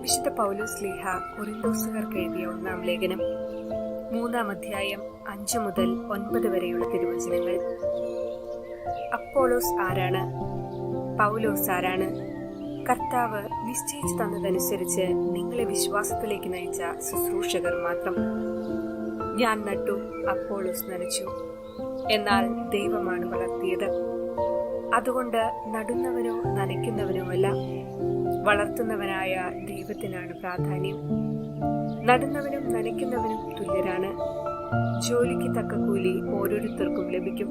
വിശുദ്ധ പൗലോസ് ശ്ലീഹ കൊരിന്തോസുകാർക്ക് എഴുതിയ 1-ാം ലേഖനം 3-ാം അധ്യായം 5 മുതൽ 9 വരെയുള്ള തിരുവചനങ്ങൾ. അപ്പോളോസ് ആരാണ്? പൗലോസ് ആരാണ്? കർത്താവ് നിശ്ചയിച്ചു തന്നതനുസരിച്ച് നിങ്ങളെ വിശ്വാസത്തിലേക്ക് നയിച്ച ശുശ്രൂഷകർ മാത്രം. ഞാൻ നട്ടു, അപ്പോളോസ് നനച്ചു, എന്നാൽ ദൈവമാണ് വളർത്തിയത്. അതുകൊണ്ട് നടുന്നവനോ നനയ്ക്കുന്നവനുമല്ല, വളർത്തുന്നവനായ ദൈവത്തിനാണ് പ്രാധാന്യം. നടുന്നവനും നനയ്ക്കുന്നവനും തുല്യരാണ്. ജോലിക്ക് തക്ക കൂലി ഓരോരുത്തർക്കും ലഭിക്കും.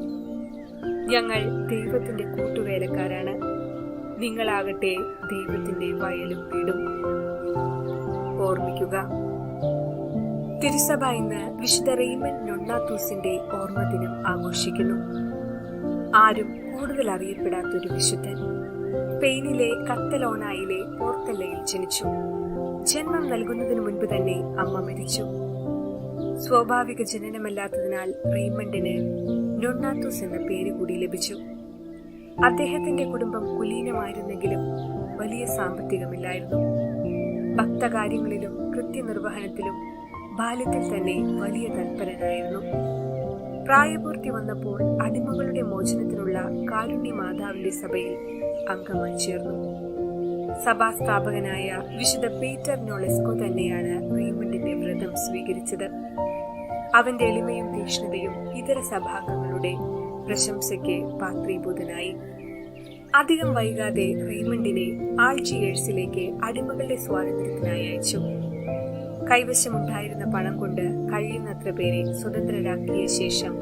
ഞങ്ങൾ ദൈവത്തിന്റെ കൂട്ടുവേലക്കാരാണ്. നിങ്ങളാകട്ടെ ദൈവത്തിന്റെ വയലും വീടും. ഓർമ്മിക്കുക, തിരുസഭ ഇന്ന് വിശുദ്ധ റെയ്മണ്ട് നൊണ്ണാത്തൂസിന്റെ ഓർമ്മദിനം ആഘോഷിക്കുന്നു. ആരും കൂടുതൽ അറിയപ്പെടാത്തൊരു വിശുദ്ധൻ. സ്പെയിനിലെ കത്തലോണായിലെ പോർത്തല്ലയിൽ ജനിച്ചു. ജന്മം നൽകുന്നതിന് മുൻപ് തന്നെ അമ്മ മരിച്ചു. സ്വാഭാവിക ജനനമല്ലാത്തതിനാൽ റെയ്മണ്ടിന് നൊണ്ണാത്തൂസ് എന്ന പേര് കൂടി ലഭിച്ചു. അദ്ദേഹത്തിന്റെ കുടുംബം കുലീനമായിരുന്നെങ്കിലും വലിയ സാമ്പത്തികമില്ലായിരുന്നു. ഭക്തകാര്യങ്ങളിലും കൃത്യനിർവഹണത്തിലും ബാല്യത്തിൽ തന്നെ വലിയ തൽപരനായിരുന്നു. പ്രായപൂർത്തി വന്നപ്പോൾ അടിമകളുടെ മോചനത്തിനുള്ള കാരുണ്യ മാതാവിന്റെ സഭയിൽ അംഗമായി ചേർന്നു. സഭാസ്ഥാപകനായ വിശുദ്ധ പീറ്റർ നൊളെസ്കോ തന്നെയാണ് റെയ്മണ്ടിന്റെ വ്രതം സ്വീകരിച്ചത്. അവന്റെ എളിമയും തീക്ഷ്ണതയും ഇതര സഭാംഗങ്ങളുടെ പ്രശംസയ്ക്ക് പാത്രീഭൂതനായി. അധികം വൈകാതെ റെയ്മണ്ടിനെ ആൾജിയേഴ്സിലേക്ക് അടിമകളുടെ സ്വാതന്ത്ര്യത്തിനായി അയച്ചു. കൈവശമുണ്ടായിരുന്ന പണം കൊണ്ട് കഴിയുന്നത്ര പേരെ സ്വതന്ത്രരാക്കിയ ശേഷം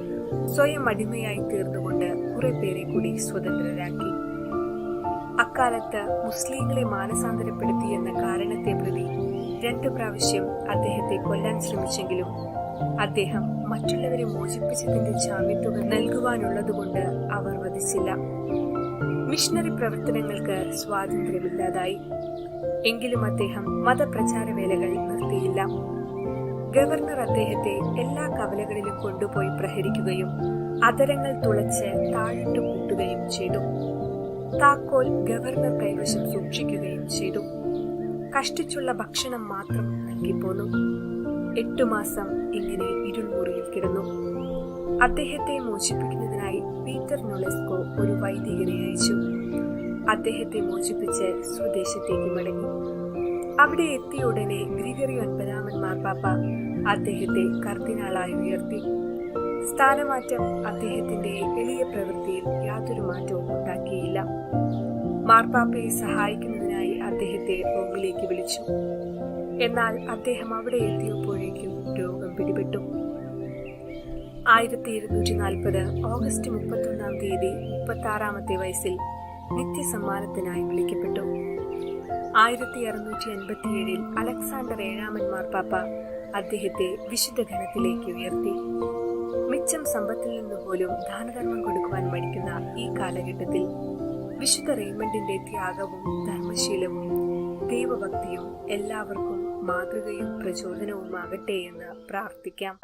സ്വയം അടിമയായി തീർന്നുകൊണ്ട് കുറെ പേരെ കൂടി സ്വതന്ത്രരാക്കി. അക്കാലത്ത് മുസ്ലിങ്ങളെ മാനസാന്തരപ്പെടുത്തി എന്ന കാരണത്തെ പ്രതി 2 പ്രാവശ്യം അദ്ദേഹത്തെ കൊല്ലാൻ ശ്രമിച്ചെങ്കിലും അദ്ദേഹം മറ്റുള്ളവരെ മോചിപ്പിച്ചതിന്റെ ജാമ്യത്തുക നൽകുവാനുള്ളതുകൊണ്ട് അവർ വധിച്ചില്ല. മിഷണറി പ്രവർത്തനങ്ങൾക്ക് സ്വാതന്ത്ര്യമില്ലാതായി. എങ്കിലും അദ്ദേഹം മതപ്രചാര വേലകൾ നിർത്തിയില്ല. ഗവർണർ അദ്ദേഹത്തെ എല്ലാ കവലകളിലും കൊണ്ടുപോയി പ്രഹരിക്കുകയും അധരങ്ങൾ തുളച്ച് താഴിട്ടു പൂട്ടുകയും ചെയ്തു. താക്കോൽ ഗവർണർ കൈവശം സൂക്ഷിക്കുകയും ചെയ്തു. കഷ്ടിച്ചുള്ള ഭക്ഷണം മാത്രം നൽകിപ്പോന്നു. 8 മാസം ഇങ്ങനെ ഇരുൾമുറിയിൽ കിടന്നു. അദ്ദേഹത്തെ മോചിപ്പിക്കുന്നതിനായി പീറ്റർ നൊളെസ്കോ ഒരു വൈദികനെ അയച്ചു. അദ്ദേഹത്തെ മോചിപ്പിച്ച് സ്വദേശത്തേക്ക് മടങ്ങി. അവിടെ എത്തിയ ഉടനെ ഗ്രിഗറി 9 മാർപ്പാപ്പ അദ്ദേഹത്തെ കർദിനാളായി ഉയർത്തി. സ്ഥാനമാറ്റം അദ്ദേഹത്തിന്റെ എളിയ പ്രവൃത്തിയിൽ യാതൊരു മാറ്റവും ഉണ്ടാക്കിയില്ല. മാർപ്പാപ്പയെ സഹായിക്കുന്നതിനായി അദ്ദേഹത്തെ റോമിലേക്ക് വിളിച്ചു. എന്നാൽ അദ്ദേഹം അവിടെ എത്തിയപ്പോഴേക്കും രോഗം പിടിപെട്ടു. 1240 ഓഗസ്റ്റ് 31-ാം തീയതി 36-ാമത്തെ വയസ്സിൽ നിത്യസമ്മാനത്തിനായി വിളിക്കപ്പെട്ടു. 1687 അലക്സാണ്ടർ 7 മാർപ്പാപ്പ അദ്ദേഹത്തെ വിശുദ്ധ ഗണത്തിലേക്ക് ഉയർത്തി. മിച്ചം സമ്പത്തിൽ നിന്നുപോലും ദാനധർമ്മം കൊടുക്കുവാൻ മടിക്കുന്ന ഈ കാലഘട്ടത്തിൽ വിശുദ്ധ റെയ്മണ്ടിന്റെ ത്യാഗവും ധർമ്മശീലവും ദൈവഭക്തിയും എല്ലാവർക്കും മാതൃകയും പ്രചോദനവുമാകട്ടെ എന്ന് പ്രാർത്ഥിക്കാം.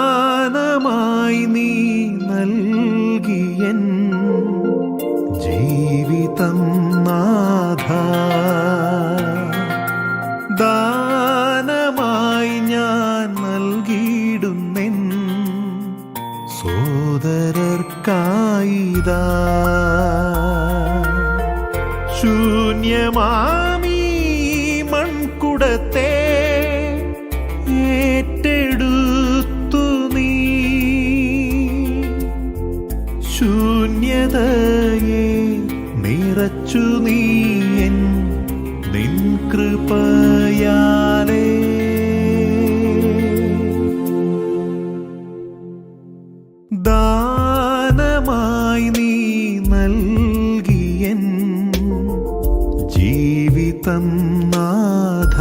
ദാനമായി നീ നൽകിയൻ ജീവിതം നാഥ, ദാനമായി ഞാൻ നൽകിയിടുന്നെൻ സോദരർക്കായിതാ. ശൂന്യമാമീ മൺകുടത്തെ ഏറ്റെടുത്തു നീ, ശൂന്യതയെ നിറച്ചു നീ നിൻ കൃപയാലേ. ദാനമായി നീ നൽകിയൻ ജീവിതം നാഥ.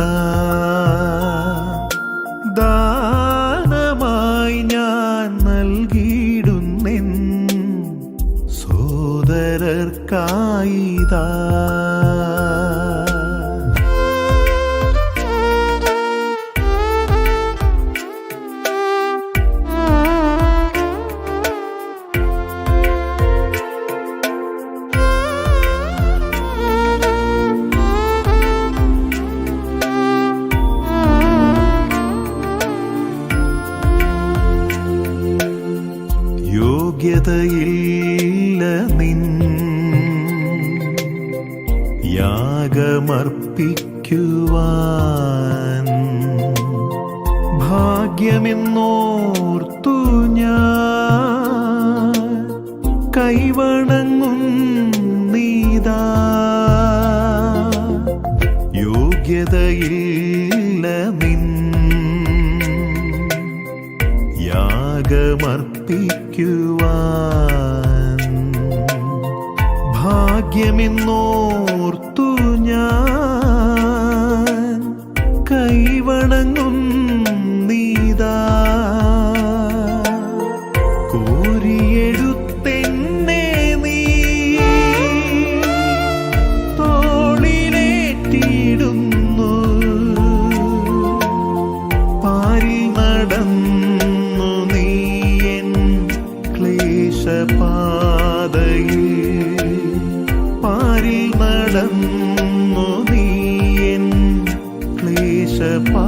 യോഗ്യതയില്ല നിൻ യാഗമർപ്പിക്കുവാൻ. ഭാഗ്യമെന്നോർത്തു ഞാൻ കൈവണങ്ങും നീതാ. യോഗ്യതയില്ല നിൻ യാഗമർപ്പിക്കുവാൻ. ഭാഗ്യമെന്നോർത്തു ഞാൻ കൈവണങ്ങും നീതാ. കോരിയെടുത്തെന്നെ നീ തോളിലേറ്റിടുന്നു. പാരിൽ നടന്നു നീ എൻ ക്ലേശപാതയിൽ. പാരിൽ നടന്നു നീ എൻ ക്ലേശപാതയിൽ.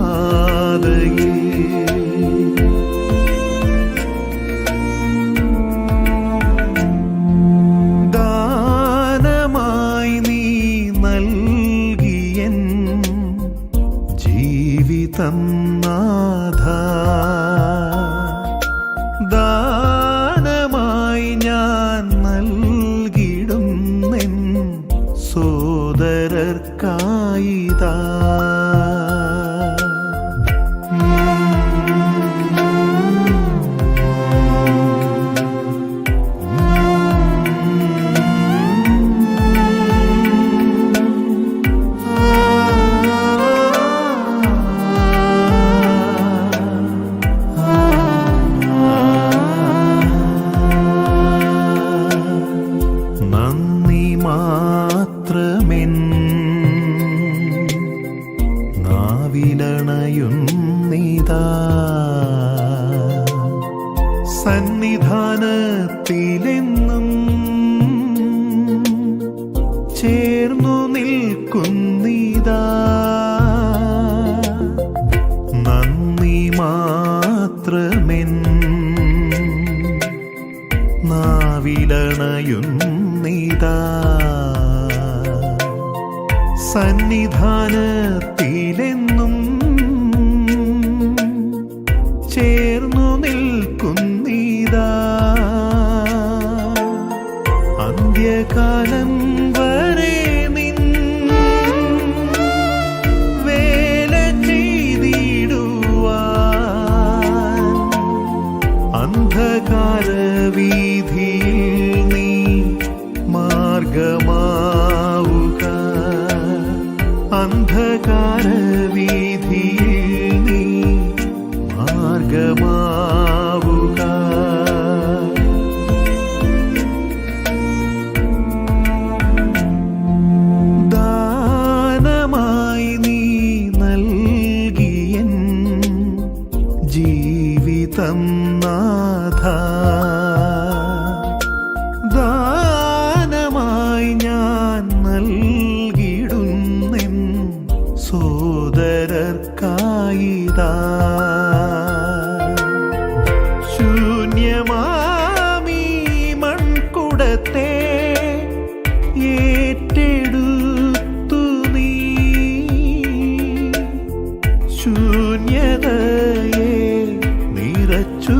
ദാനമായി നീ നൽകിയൻ ജീവിതം നാഥാ. ദാനമായി ഞാൻ നൽകിടുന്നെൻ സോദരർക്കായിതാ. നന്ദി മാത്രമെൻ നാവിലണയുന്നിതാ. സന്നിധാനത്തിലെന്നും ചേർന്നു നിൽക്കുന്നിതാ. നന്ദി മാത്രമെൻ നാവിലണയുന്നിതാ. സന്നിധാനത്തിലെന്നും ചേർന്നു നിൽക്കുന്നിതാ. അന്ത്യകാലം വരെ നിൻ വേല ചെയ്തിടുവാൻ. അന്ധകാരവീഥിയിൽ നീ മാർഗമാവുക. അന്ധകാരവീഥിയിൽ നീ മാർഗമാവുക. ദാനമായി നീ നൽകിയൻ ജീവിതം നാഥാ. ദാനമായി ഞാൻ നൽകിടുന്നെൻ സോദരർക്കായിതാ. ശൂന്യമാമീ മൺകുടത്തെ ഏറ്റെടുത്തു നീ. ശൂന്യതയെ നിറച്ചു